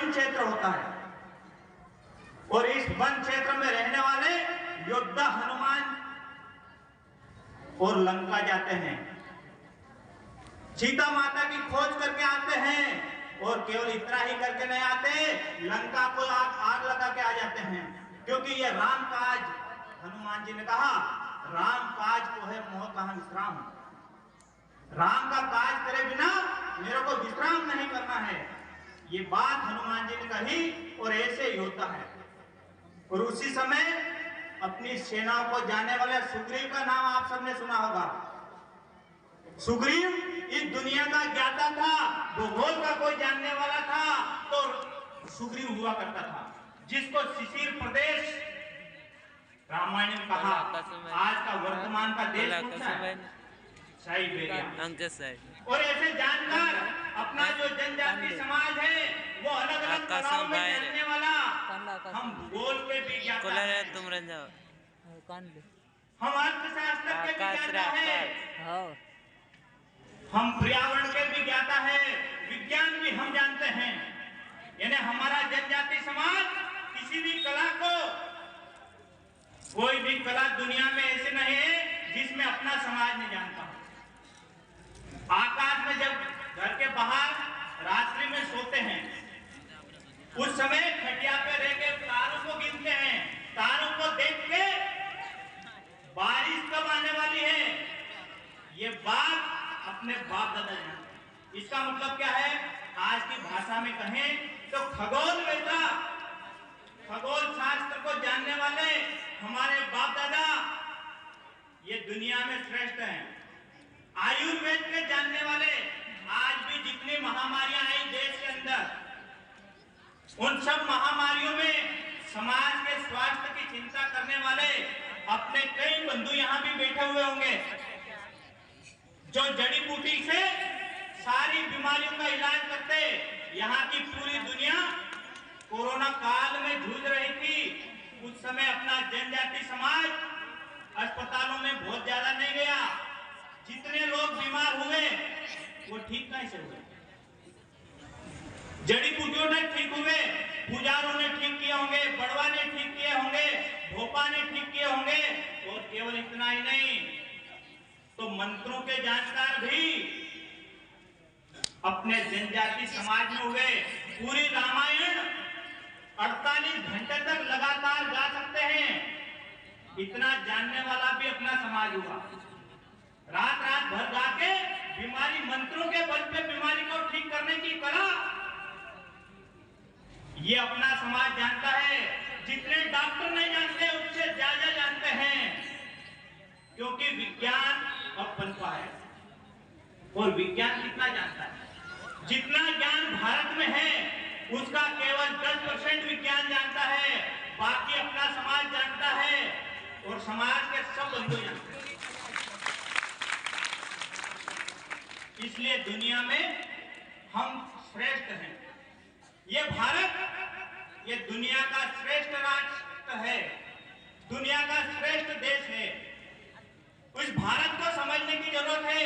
One क्षेत्र होता है और इस वन क्षेत्र में रहने वाले योद्धा हनुमान और लंका जाते हैं, सीता माता की खोज करके आते हैं और केवल इतना ही करके नहीं आते, लंका को आग लगा के आ जाते हैं, क्योंकि ये राम काज, हनुमान जी ने कहा राम काज को है मोह कहां विश्राम, राम का काज करे बिना मेरे को विश्राम नहीं करना है, ये बात हनुमान जी ने कही और ऐसे योद्धा है। और उसी समय अपनी सेनाओं को जाने वाले सुग्रीव का नाम आप सबने सुना होगा। सुग्रीव इस दुनिया का ज्ञाता था, भूगोल का कोई जानने वाला था तो सुग्रीव हुआ करता था, जिसको शिशिर प्रदेश रामायण में कहा आज का वर्तमान का देश कौन सा है? साइबेरिया। और ऐसे जानकर अपना जो जनजाति समाज है वो अलग अलग कलाओं में जानने वाला, हम भूगोल के भी ज्ञाता हैं, हम अर्थशास्त्र के भी ज्ञाता है, हम पर्यावरण के भी ज्ञाता है, विज्ञान भी हम जानते हैं। यानी हमारा जनजाति समाज किसी भी कला को, कोई भी कला दुनिया में ऐसे नहीं है जिसमें अपना समाज नहीं जानता। आकाश में जब घर के बाहर रात्रि में सोते हैं उस समय खटिया पे रह के तारों को गिनते हैं, तारों को देख के बारिश कब आने वाली है ये बात अपने बाप दादा जानते हैं। इसका मतलब क्या है? आज की भाषा में कहें तो खगोलवेत्ता, खगोल शास्त्र को जानने वाले हमारे बाप दादा ये दुनिया में श्रेष्ठ हैं। आयुर्वेद के जानने वाले, आज भी जितनी महामारियां आई देश के अंदर, उन सब महामारियों में समाज के स्वास्थ्य की चिंता करने वाले अपने कई बंधु यहाँ भी बैठे हुए होंगे, जो जड़ी बूटी से सारी बीमारियों का इलाज करते। यहाँ की पूरी दुनिया कोरोना काल में जूझ रही थी, उस समय अपना जनजाति समाज अस्पतालों में बहुत ज्यादा नहीं गया, जितने लोग बीमार हुए वो ठीक कैसे हुए? जड़ी बूटियों ने ठीक हुए, पुजारों ने ठीक किए होंगे, बड़वा ने ठीक किए होंगे, भोपा ने ठीक किए होंगे, और केवल इतना ही नहीं तो मंत्रों के जानकार भी अपने जनजाति समाज में हुए। पूरी रामायण 48 घंटे तक लगातार गा सकते हैं, इतना जानने वाला भी अपना समाज हुआ। रात रात भर गा के बीमारी, मंत्रों के बल पे बीमारी को ठीक करने की कला ये अपना समाज जानता है। जितने डॉक्टर नहीं जानते उससे ज्यादा जानते हैं, क्योंकि विज्ञान अब पनपा है। और विज्ञान कितना जानता है? जितना ज्ञान भारत में है उसका केवल 10% विज्ञान जानता है, बाकी अपना समाज जानता है और समाज के सब बंधु जानते हैं। इसलिए दुनिया में हम श्रेष्ठ हैं। ये भारत ये दुनिया का श्रेष्ठ राष्ट्र है, दुनिया का श्रेष्ठ देश है। उस भारत को समझने की जरूरत है,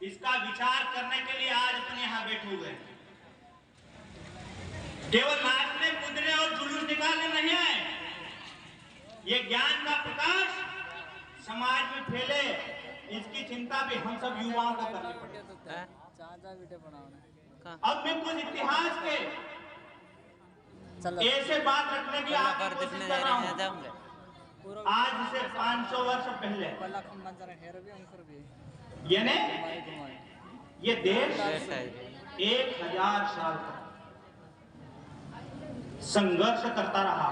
इसका विचार करने के लिए आज अपने यहाँ बैठे हुए हैं। केवल नाचने कूदने और जुलूस निकालने नहीं आए, ये ज्ञान का प्रकाश समाज में फैले, इसकी चिंता भी हम सब युवाओं को करनी पड़ेगी। अब मैं कुछ इतिहास के ऐसे बात रखने की कोशिश कर रहा हूँ। आज से 500 वर्ष पहले यानी ये देश 1000 साल तक संघर्ष करता रहा।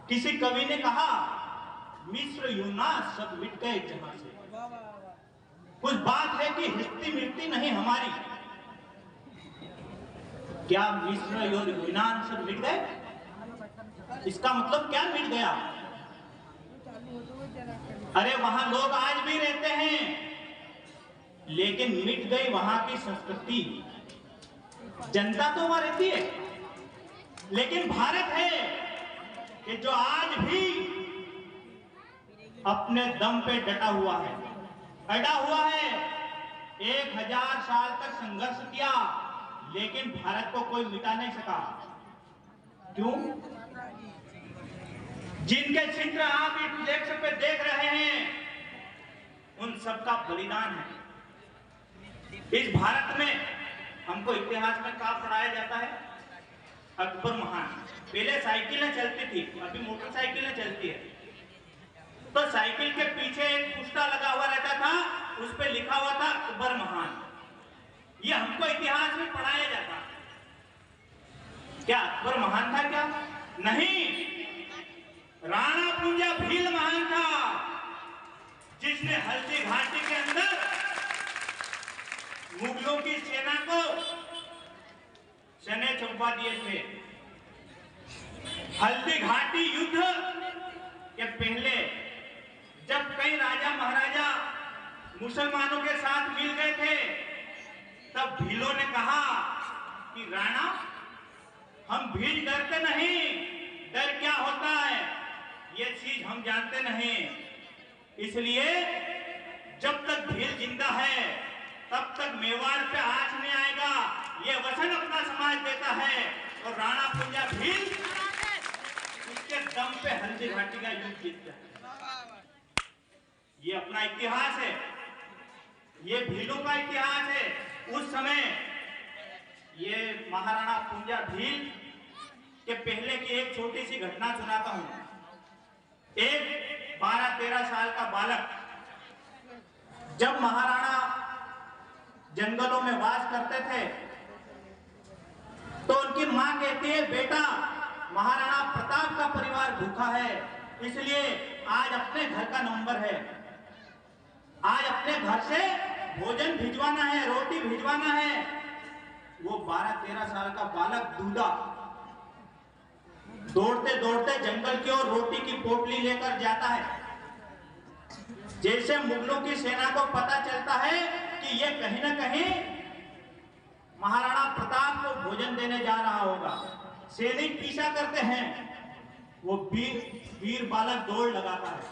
किसी कवि ने कहा मिस्र यूनान सब मिट गए जहां से। कुछ बात है कि हिस्ट्री मिटती नहीं हमारी। क्या मिस्र और यूनान सब मिट गए? इसका मतलब क्या मिट गया? अरे वहां लोग आज भी रहते हैं, लेकिन मिट गई वहां की संस्कृति। जनता तो वहां रहती है, लेकिन भारत है कि जो आज भी अपने दम पे डटा हुआ है, अड़ा हुआ है। 1000 साल तक संघर्ष किया, लेकिन भारत को कोई मिटा नहीं सका। क्यों? जिनके चित्र आप इस लेक्चर पे देख रहे हैं, उन सबका बलिदान है। इस भारत में हमको इतिहास में क्या पढ़ाया जाता है? अकबर महान। पहले साइकिलें चलती थी, अभी मोटरसाइकिलें चलती है। तो साइकिल के पीछे एक पुस्ता लगा हुआ रहता था, उस पे लिखा हुआ था अकबर महान। ये हमको इतिहास में पढ़ाया जाता। क्या अकबर महान था क्या? नहीं, राणा कुंजा भील महान था, जिसने हल्दी घाटी के अंदर मुगलों की सेना को चने चौंपा दिए थे। हल्दी घाटी युद्ध के पहले जब कई राजा महाराजा मुसलमानों के साथ मिल गए थे, तब भीलों ने कहा कि राणा, हम भील डरते नहीं, डर क्या होता है ये चीज हम जानते नहीं, इसलिए जब तक भील जिंदा है तब तक मेवाड़ पे आंच नहीं आएगा, ये वचन अपना समाज देता है। और राणा कुंजा भील उसके दम पे हल्दी घाटी का युद्ध जीतता है। ये अपना इतिहास है, ये भीलों का इतिहास है। उस समय ये महाराणा कुंजा भील के पहले की एक छोटी सी घटना सुनाता हूं। एक 12-13 साल का बालक जब महाराणा जंगलों में वास करते थे, तो उनकी मां कहती है, बेटा महाराणा प्रताप का परिवार भूखा है, इसलिए आज अपने घर का नंबर है, आज अपने घर से भोजन भिजवाना है, रोटी भिजवाना है। वो 12-13 साल का बालक दूधा दौड़ते दौड़ते जंगल की ओर रोटी की पोटली लेकर जाता है। जैसे मुगलों की सेना को पता चलता है कि ये कहीं ना कहीं महाराणा प्रताप को भोजन देने जा रहा होगा, सैनिक पीछा करते हैं। वो वीर बालक दौड़ लगाता है,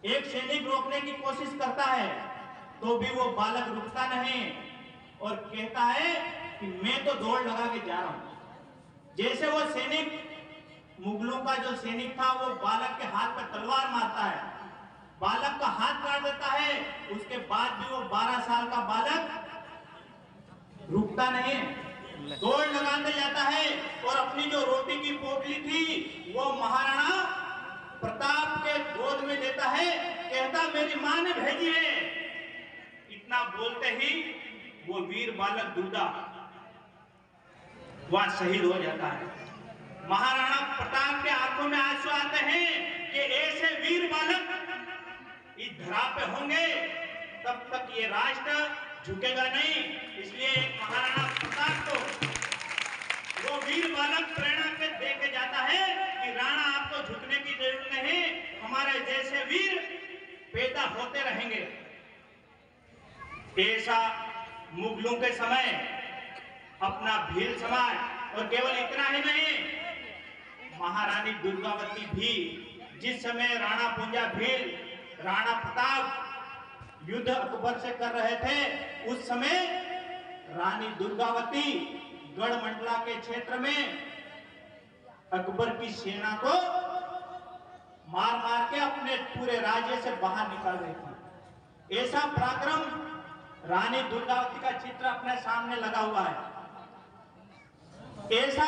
एक सैनिक रोकने की कोशिश करता है, तो भी वो बालक रुकता नहीं और कहता है कि मैं तो दौड़ लगा के जा रहा हूं। जैसे वो सैनिक, मुगलों का जो सैनिक था, वो बालक के हाथ पर तलवार मारता है, बालक का हाथ काट देता है। उसके बाद भी वो 12 साल का बालक रुकता नहीं, दौड़ लगाने जाता है और अपनी जो रोटी की पोटली थी वो महाराणा प्रताप के गोद में देता है, कहता मेरी मां ने भेजी है। इतना बोलते ही वो वीर बालक दूधा वह शहीद हो जाता है। महाराणा प्रताप के आंखों में आंसू आते हैं कि ऐसे वीर बालक इस धरा पे होंगे तब तक ये राष्ट्र झुकेगा नहीं। इसलिए एक महाराणा प्रताप को वो वीर बालक प्रेरणा के दे के जाता है कि राणा आपको झुकने की जरूरत नहीं, हमारे जैसे वीर पैदा होते रहेंगे। ऐसा मुगलों के समय अपना भील समाज, और केवल इतना ही नहीं, महारानी दुर्गावती भी जिस समय राणा कुंजा भील राणा प्रताप युद्ध अकबर से कर रहे थे, उस समय रानी दुर्गावती गढ़मंडला के क्षेत्र में अकबर की सेना को मार मार के अपने पूरे राज्य से बाहर निकाल रही थी। ऐसा पराक्रम रानी दुर्गावती का चित्र अपने सामने लगा हुआ है। ऐसा